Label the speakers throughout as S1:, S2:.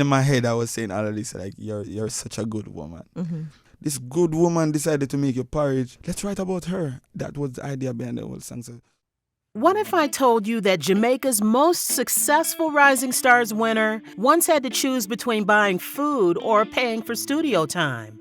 S1: in my head, I was saying all of this, like, you're such a good woman.
S2: Mm-hmm.
S1: This good woman decided to make you porridge. Let's write about her. That was the idea behind the whole song. So,
S2: what if I told you that Jamaica's most successful Rising Stars winner once had to choose between buying food or paying for studio time?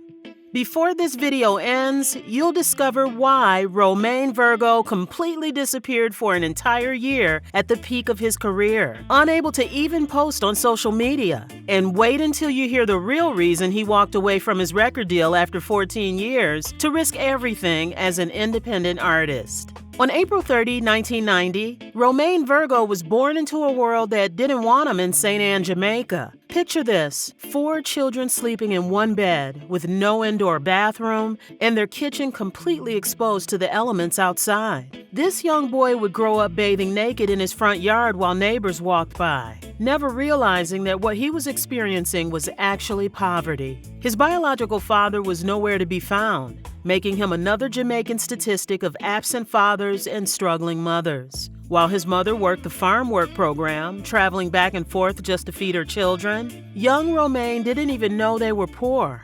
S2: Before this video ends, you'll discover why Romain Virgo completely disappeared for an entire year at the peak of his career, unable to even post on social media. And wait until you hear the real reason he walked away from his record deal after 14 years to risk everything as an independent artist. On April 30, 1990, Romain Virgo was born into a world that didn't want him in St. Ann, Jamaica. Picture this: 4 children sleeping in one bed with no indoor bathroom and their kitchen completely exposed to the elements outside. This young boy would grow up bathing naked in his front yard while neighbors walked by, never realizing that what he was experiencing was actually poverty. His biological father was nowhere to be found, making him another Jamaican statistic of absent fathers and struggling mothers. While his mother worked the farm work program, traveling back and forth just to feed her children, young Romain didn't even know they were poor.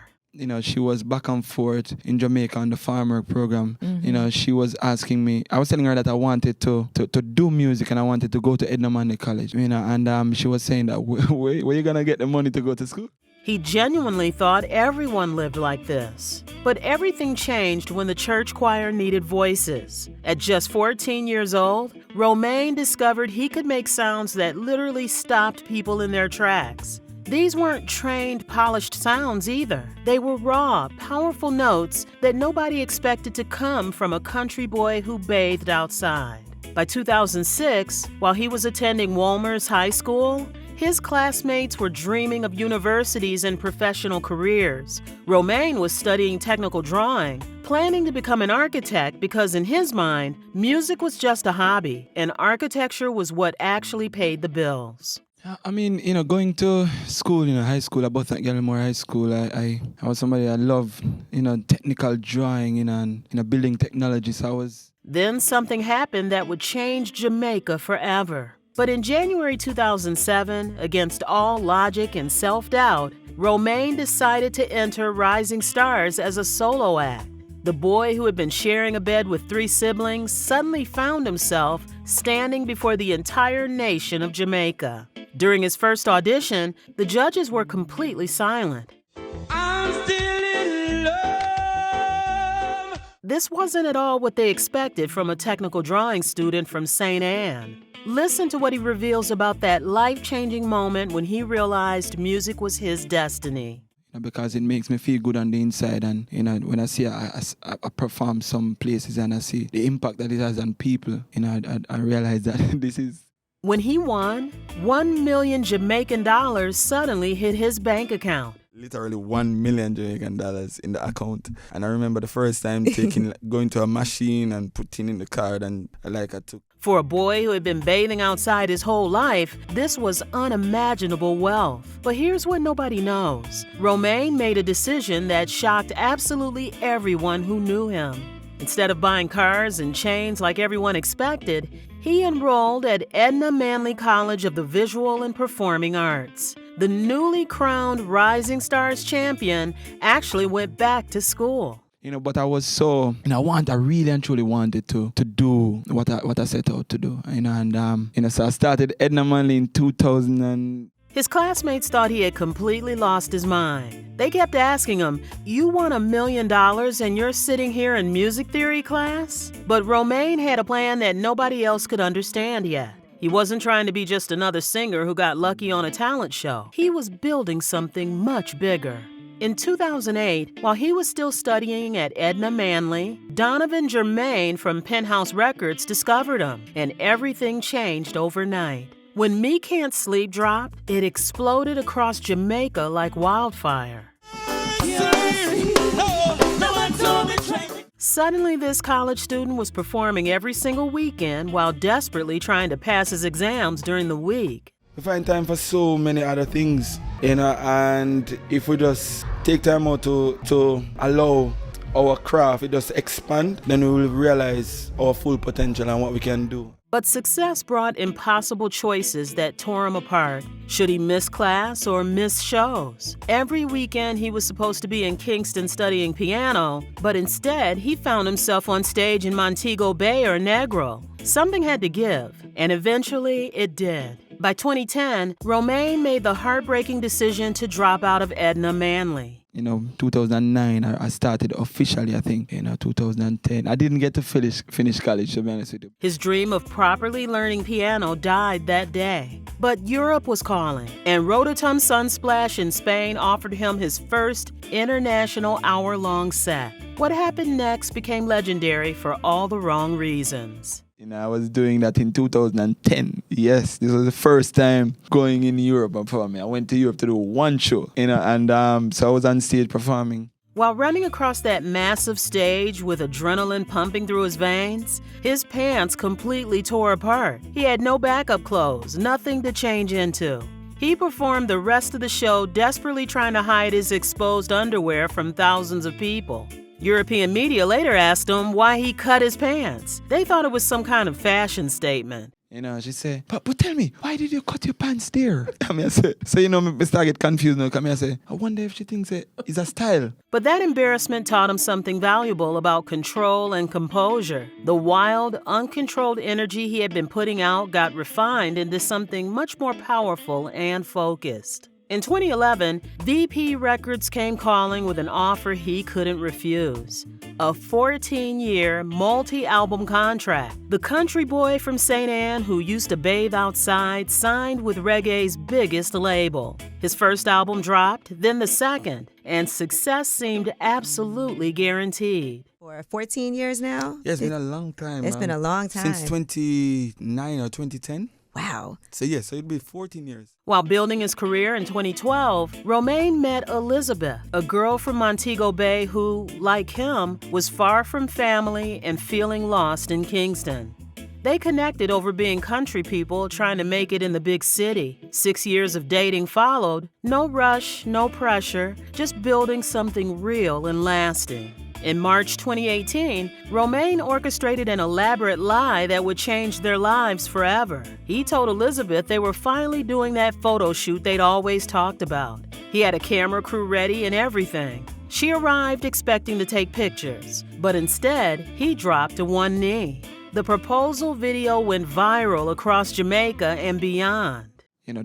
S1: she was back and forth in Jamaica on the farm work program.
S2: Mm-hmm.
S1: She was asking me, I was telling her that I wanted to do music and I wanted to go to Edna Manley College, and she was saying that, where you going to get the money to go to school?
S2: He genuinely thought everyone lived like this. But everything changed when the church choir needed voices. At just 14 years old, Romain discovered he could make sounds that literally stopped people in their tracks. These weren't trained, polished sounds either. They were raw, powerful notes that nobody expected to come from a country boy who bathed outside. By 2006, while he was attending Wolmer's High School, his classmates were dreaming of universities and professional careers. Romain was studying technical drawing, planning to become an architect because in his mind, music was just a hobby and architecture was what actually paid the bills.
S1: Going to school, high school, at Button Gallimore High School, I was somebody that loved, technical drawing, and, building technology, so I was...
S2: Then something happened that would change Jamaica forever. But in January 2007, against all logic and self-doubt, Romain decided to enter Rising Stars as a solo act. The boy who had been sharing a bed with 3 siblings suddenly found himself standing before the entire nation of Jamaica. During his first audition, the judges were completely silent.
S3: I'm still in love.
S2: This wasn't at all what they expected from a technical drawing student from St. Ann. Listen to what he reveals about that life-changing moment when he realized music was his destiny.
S1: Because it makes me feel good on the inside, and when I see I perform some places and I see the impact that it has on people, I realize that this is...
S2: When he won, $1 million Jamaican dollars suddenly hit his bank account.
S1: Literally $1 million Jamaican dollars in the account. And I remember the first time going to a machine and putting in the card, and I took...
S2: For a boy who had been bathing outside his whole life, this was unimaginable wealth. But here's what nobody knows. Romain made a decision that shocked absolutely everyone who knew him. Instead of buying cars and chains like everyone expected, he enrolled at Edna Manley College of the Visual and Performing Arts. The newly crowned Rising Stars champion actually went back to school.
S1: But I was so, I really and truly wanted to do what I set out to do. So I started Edna Manley in 2000 and...
S2: His classmates thought he had completely lost his mind. They kept asking him, "You won $1 million and you're sitting here in music theory class?" But Romain had a plan that nobody else could understand yet. He wasn't trying to be just another singer who got lucky on a talent show. He was building something much bigger. In 2008, while he was still studying at Edna Manley, Donovan Germain from Penthouse Records discovered him, and everything changed overnight. When Me Can't Sleep dropped, it exploded across Jamaica like wildfire. Suddenly, this college student was performing every single weekend while desperately trying to pass his exams during the week.
S1: We find time for so many other things, and if we just take time out to allow our craft, it just expand, then we will realize our full potential and what we can do.
S2: But success brought impossible choices that tore him apart. Should he miss class or miss shows? Every weekend he was supposed to be in Kingston studying piano, but instead he found himself on stage in Montego Bay or Negro. Something had to give, and eventually it did. By 2010, Romain made the heartbreaking decision to drop out of Edna Manley.
S1: 2009, I started officially, I think, 2010. I didn't get to finish college, to be honest with you.
S2: His dream of properly learning piano died that day. But Europe was calling, and Rototom Sunsplash in Spain offered him his first international hour-long set. What happened next became legendary for all the wrong reasons.
S1: I was doing that in 2010. Yes, this was the first time going in Europe and performing. I went to Europe to do one show, and so I was on stage performing.
S2: While running across that massive stage with adrenaline pumping through his veins, his pants completely tore apart. He had no backup clothes, nothing to change into. He performed the rest of the show desperately trying to hide his exposed underwear from thousands of people. European media later asked him why he cut his pants. They thought it was some kind of fashion statement.
S1: She said, but tell me, why did you cut your pants there? I say, so me start get confused now. I say, I wonder if she thinks it's a style.
S2: But that embarrassment taught him something valuable about control and composure. The wild, uncontrolled energy he had been putting out got refined into something much more powerful and focused. In 2011, VP Records came calling with an offer he couldn't refuse. A 14-year, multi-album contract. The country boy from St. Anne who used to bathe outside signed with reggae's biggest label. His first album dropped, then the second, and success seemed absolutely guaranteed.
S4: For 14 years now?
S1: Yeah, it's been a long time.
S4: It's been a long time.
S1: Since 2009 or 2010.
S4: Wow.
S1: So it'd be 14 years.
S2: While building his career in 2012, Romain met Elizabeth, a girl from Montego Bay who, like him, was far from family and feeling lost in Kingston. They connected over being country people trying to make it in the big city. 6 years of dating followed. No rush, no pressure, just building something real and lasting. In March 2018, Romain orchestrated an elaborate lie that would change their lives forever. He told Elizabeth they were finally doing that photo shoot they'd always talked about. He had a camera crew ready and everything. She arrived expecting to take pictures, but instead, he dropped to one knee. The proposal video went viral across Jamaica and beyond.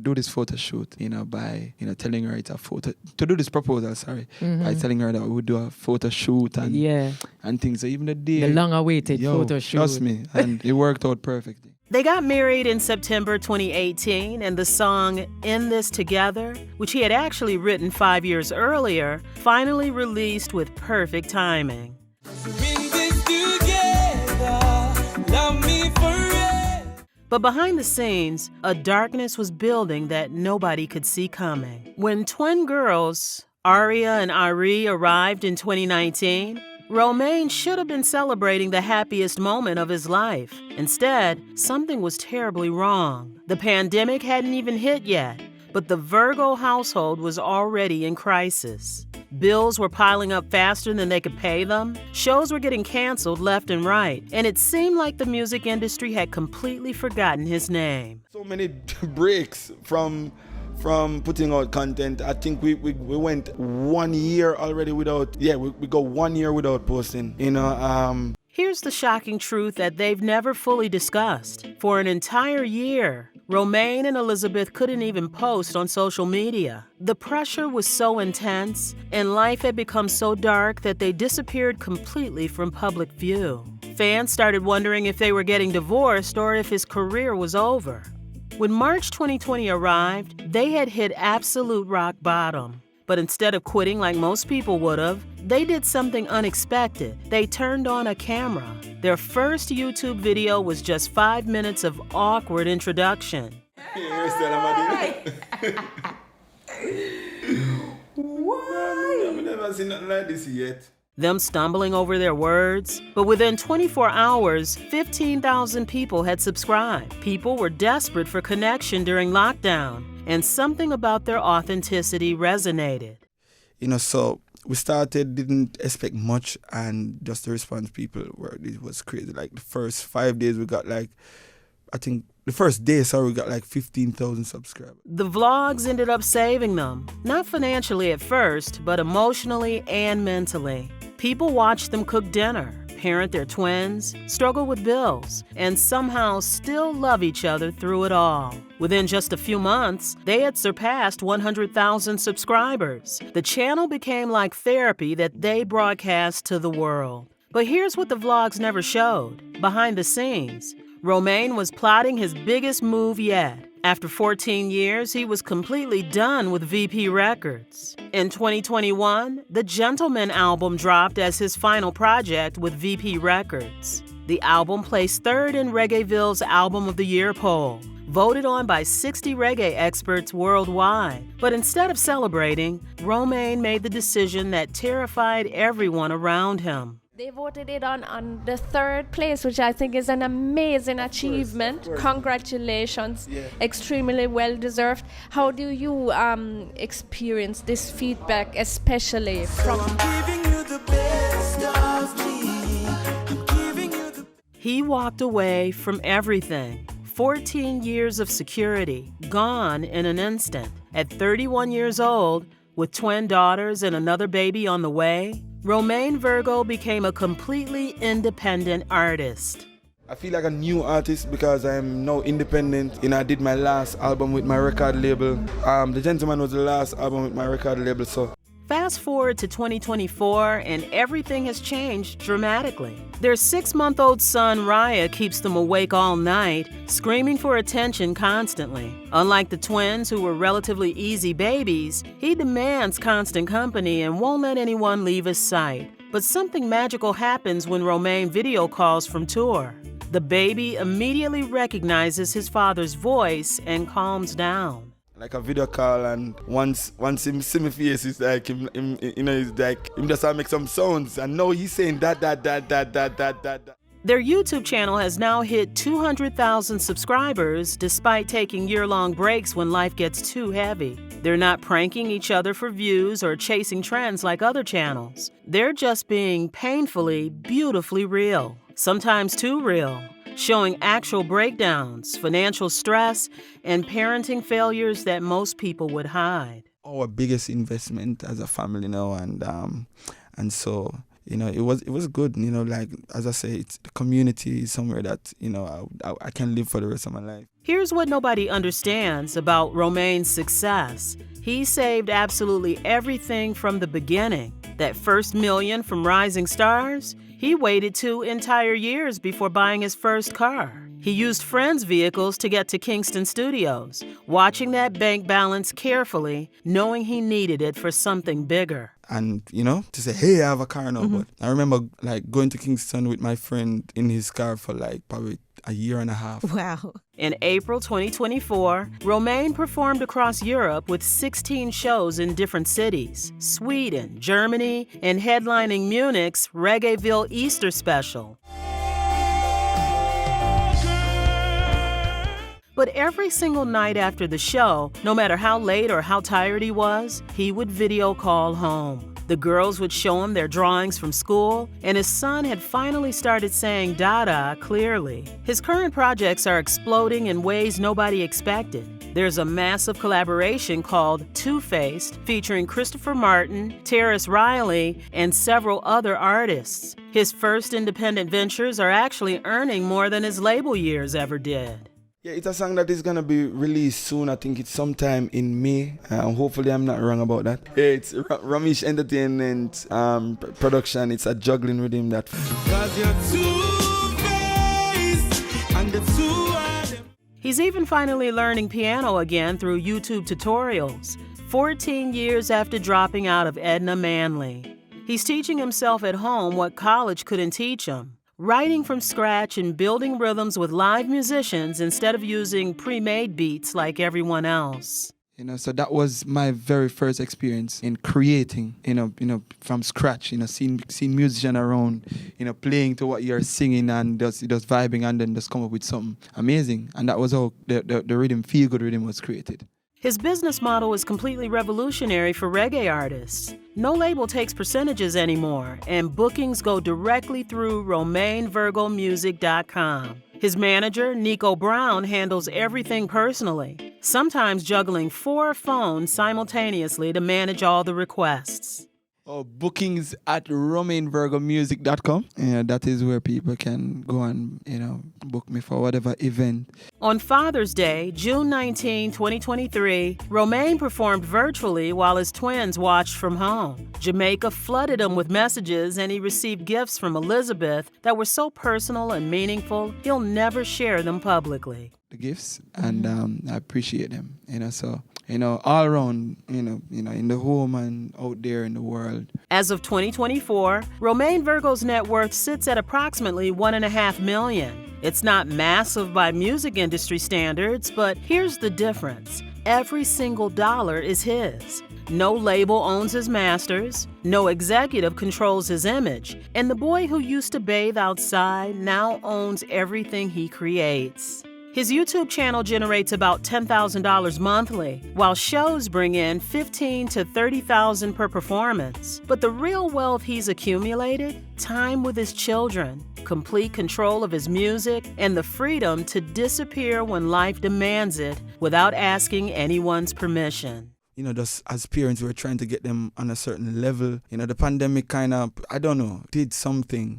S1: Do this photo shoot, by, telling her it's a photo, to do this proposal, by telling her that we would do a photo shoot and things. So even the
S5: long-awaited photo shoot.
S1: Trust me, and it worked out perfectly.
S2: They got married in September 2018, and the song In This Together, which he had actually written 5 years earlier, finally released with perfect timing.
S3: In this together, love me forever.
S2: But behind the scenes, a darkness was building that nobody could see coming. When twin girls, Aria and Ari, arrived in 2019, Romain should have been celebrating the happiest moment of his life. Instead, something was terribly wrong. The pandemic hadn't even hit yet, but the Virgo household was already in crisis. Bills were piling up faster than they could pay them. Shows were getting canceled left and right. And it seemed like the music industry had completely forgotten his name.
S1: So many breaks from putting out content. I think we went 1 year already without, we go 1 year without posting.
S2: Here's the shocking truth that they've never fully discussed. For an entire year, Romain and Elizabeth couldn't even post on social media. The pressure was so intense, and life had become so dark that they disappeared completely from public view. Fans started wondering if they were getting divorced or if his career was over. When March 2020 arrived, they had hit absolute rock bottom. But instead of quitting like most people would have, they did something unexpected. They turned on a camera. Their first YouTube video was just 5 minutes of awkward introduction.
S1: Why? I've never seen nothing like this yet.
S2: Them stumbling over their words. But within 24 hours, 15,000 people had subscribed. People were desperate for connection during lockdown, and something about their authenticity resonated.
S1: So we started, didn't expect much, and just the response people were, it was crazy. Like the first 5 days we got like, I think the first day, sorry, we got like 15,000 subscribers.
S2: The vlogs ended up saving them, not financially at first, but emotionally and mentally. People watched them cook dinner, parent their twins, struggle with bills, and somehow still love each other through it all. Within just a few months, they had surpassed 100,000 subscribers. The channel became like therapy that they broadcast to the world. But here's what the vlogs never showed. Behind the scenes, Romain was plotting his biggest move yet. After 14 years, he was completely done with VP Records. In 2021, the Gentleman album dropped as his final project with VP Records. The album placed third in Reggaeville's Album of the Year poll, voted on by 60 reggae experts worldwide. But instead of celebrating, Romain made the decision that terrified everyone around him.
S5: They voted it on the third place, which I think is an amazing achievement. Congratulations.
S1: Yeah.
S5: Extremely well deserved. How do you experience this feedback, especially from...
S2: He walked away from everything. 14 years of security, gone in an instant. At 31 years old, with twin daughters and another baby on the way, Romain Virgo became a completely independent artist.
S1: I feel like a new artist because I'm now independent. I did my last album with my record label. The Gentleman was the last album with my record label, so.
S2: Fast forward to 2024, and everything has changed dramatically. Their 6-month-old son, Raya, keeps them awake all night, screaming for attention constantly. Unlike the twins, who were relatively easy babies, he demands constant company and won't let anyone leave his sight. But something magical happens when Romain video calls from tour. The baby immediately recognizes his father's voice and calms down.
S1: Like a video call, and once him see my face, it's like him it's like him just make some sounds, and now he's saying that.
S2: Their YouTube channel has now hit 200,000 subscribers despite taking year-long breaks when life gets too heavy. They're not pranking each other for views or chasing trends like other channels. They're just being painfully, beautifully real, sometimes too real, showing actual breakdowns, financial stress, and parenting failures that most people would hide.
S1: Our biggest investment as a family now, and so it was good. Like as I say, it's the community is somewhere that I can live for the rest of my life.
S2: Here's what nobody understands about Romain's success. He saved absolutely everything from the beginning. That first million from Rising Stars, he waited 2 entire years before buying his first car. He used friends' vehicles to get to Kingston Studios, watching that bank balance carefully, knowing he needed it for something bigger.
S1: And, to say, hey, I have a car now. But I remember like going to Kingston with my friend in his car for like probably a year and a half.
S4: Wow.
S2: In April 2024, Romain performed across Europe with 16 shows in different cities, Sweden, Germany, and headlining Munich's Reggaeville Easter Special. But every single night after the show, no matter how late or how tired he was, he would video call home. The girls would show him their drawings from school, and his son had finally started saying Dada clearly. His current projects are exploding in ways nobody expected. There's a massive collaboration called Two-Faced, featuring Christopher Martin, Terrace Riley, and several other artists. His first independent ventures are actually earning more than his label years ever did.
S1: Yeah, it's a song that is going to be released soon. I think it's sometime in May. Hopefully I'm not wrong about that. Yeah, it's Ramesh Entertainment production. It's a juggling rhythm that...
S2: He's even finally learning piano again through YouTube tutorials, 14 years after dropping out of Edna Manley. He's teaching himself at home what college couldn't teach him. Writing from scratch and building rhythms with live musicians instead of using pre-made beats like everyone else.
S1: So that was my very first experience in creating, from scratch, seeing musicians around, playing to what you're singing and just vibing and then just come up with something amazing. And that was how the rhythm, Feel Good rhythm was created.
S2: His business model is completely revolutionary for reggae artists. No label takes percentages anymore, and bookings go directly through RomainVirgoMusic.com. His manager, Nico Brown, handles everything personally, sometimes juggling 4 phones simultaneously to manage all the requests.
S1: Bookings at RomainVirgoMusic.com. That is where people can go and, book me for whatever event.
S2: On Father's Day, June 19, 2023, Romain performed virtually while his twins watched from home. Jamaica flooded him with messages, and he received gifts from Elizabeth that were so personal and meaningful, he'll never share them publicly.
S1: The gifts, and I appreciate them, all around, in the home and out there in the world.
S2: As of 2024, Romain Virgo's net worth sits at approximately $1.5 million. It's not massive by music industry standards, but here's the difference. Every single dollar is his. No label owns his masters, no executive controls his image, and the boy who used to bathe outside now owns everything he creates. His YouTube channel generates about $10,000 monthly, while shows bring in $15,000 to $30,000 per performance. But the real wealth he's accumulated? Time with his children, complete control of his music, and the freedom to disappear when life demands it without asking anyone's permission.
S1: Just as parents, we're trying to get them on a certain level. The pandemic kind of, did something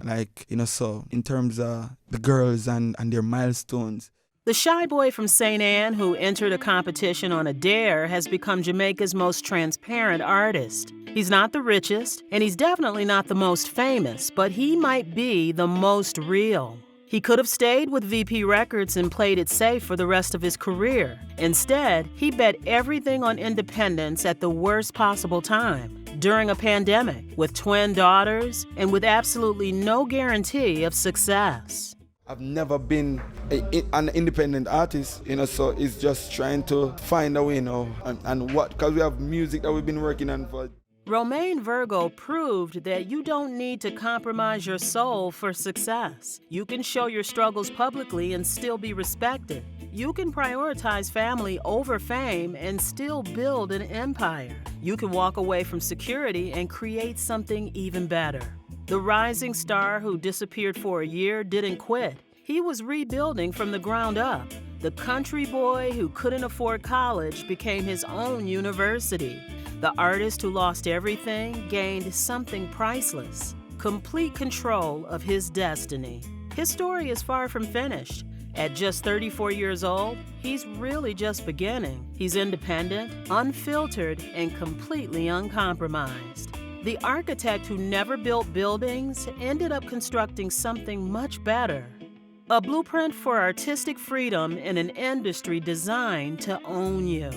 S1: so in terms of the girls and their milestones.
S2: The shy boy from St. Anne who entered a competition on a dare has become Jamaica's most transparent artist. He's not the richest, and he's definitely not the most famous, but he might be the most real. He could have stayed with VP Records and played it safe for the rest of his career. Instead, he bet everything on independence at the worst possible time, during a pandemic, with twin daughters, and with absolutely no guarantee of success.
S1: I've never been an independent artist, so it's just trying to find a way because we have music that we've been working on for.
S2: Romain Virgo proved that you don't need to compromise your soul for success. You can show your struggles publicly and still be respected. You can prioritize family over fame and still build an empire. You can walk away from security and create something even better. The rising star who disappeared for a year didn't quit. He was rebuilding from the ground up. The country boy who couldn't afford college became his own university. The artist who lost everything gained something priceless, complete control of his destiny. His story is far from finished. At just 34 years old, he's really just beginning. He's independent, unfiltered, and completely uncompromised. The architect who never built buildings ended up constructing something much better. A blueprint for artistic freedom in an industry designed to own you.